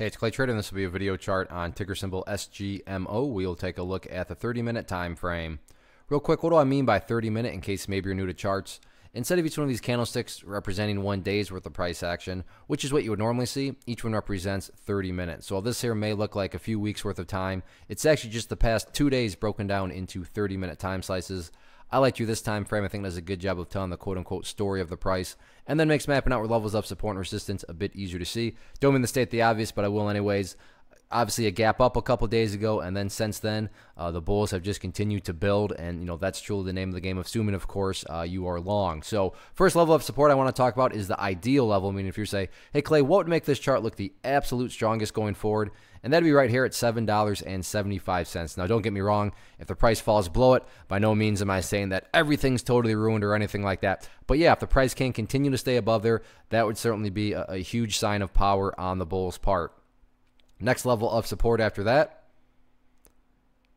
Hey, it's Clay Trader, and this will be a video chart on ticker symbol SGMO. We'll take a look at the 30-minute time frame. Real quick, what do I mean by 30-minute in case maybe you're new to charts? Instead of each one of these candlesticks representing 1 day's worth of price action, which is what you would normally see, each one represents 30 minutes. So while this here may look like a few weeks worth of time, it's actually just the past 2 days broken down into 30-minute time slices. I like to this time frame. I think it does a good job of telling the quote-unquote story of the price, and then makes mapping out where levels of support and resistance a bit easier to see. Don't mean to state the obvious, but I will anyways. Obviously a gap up a couple days ago, and then since then the bulls have just continued to build, and that's truly the name of the game, assuming of course you are long. So first level of support I want to talk about is the ideal level. Meaning if you say, hey Clay, what would make this chart look the absolute strongest going forward? And that'd be right here at $7.75. Now don't get me wrong, if the price falls below it, by no means am I saying that everything's totally ruined or anything like that. But yeah, if the price can continue to stay above there, that would certainly be a huge sign of power on the bulls' part. Next level of support after that,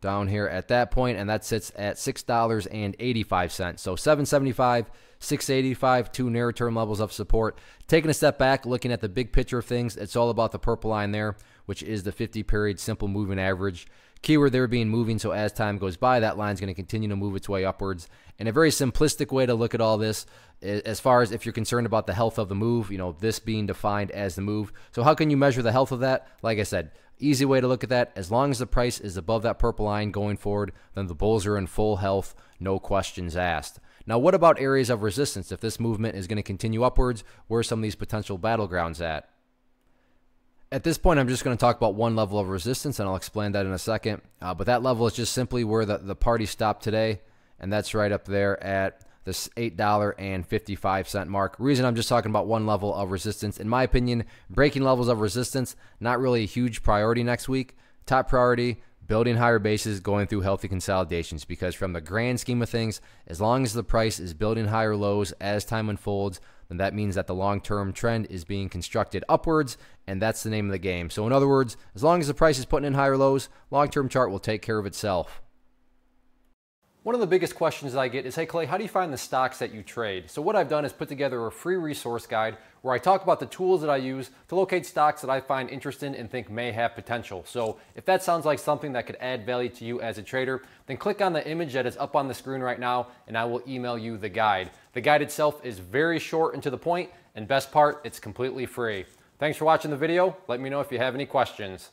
down here at that point, and that sits at $6.85. So $7.75, $6.85, two nearer term levels of support. Taking a step back, looking at the big picture of things, it's all about the purple line there, which is the 50-period simple moving average. Keyword there being moving, so as time goes by, that line's going to continue to move its way upwards. And a very simplistic way to look at all this, as far as if you're concerned about the health of the move, this being defined as the move. So how can you measure the health of that? Like I said, easy way to look at that, as long as the price is above that purple line going forward, then the bulls are in full health, no questions asked. Now, what about areas of resistance? If this movement is going to continue upwards, where are some of these potential battlegrounds at? At this point, I'm just going to talk about one level of resistance, and I'll explain that in a second. But that level is just simply where the party stopped today, and that's right up there at this $8.55 mark. Reason I'm just talking about one level of resistance, in my opinion, breaking levels of resistance, not really a huge priority next week. Top priority, building higher bases, going through healthy consolidations, because from the grand scheme of things, as long as the price is building higher lows as time unfolds, then that means that the long-term trend is being constructed upwards, and that's the name of the game. So in other words, as long as the price is putting in higher lows, long-term chart will take care of itself. One of the biggest questions that I get is, hey Clay, how do you find the stocks that you trade? So what I've done is put together a free resource guide where I talk about the tools that I use to locate stocks that I find interesting and think may have potential. So if that sounds like something that could add value to you as a trader, then click on the image that is up on the screen right now, and I will email you the guide. The guide itself is very short and to the point, and best part, it's completely free. Thanks for watching the video. Let me know if you have any questions.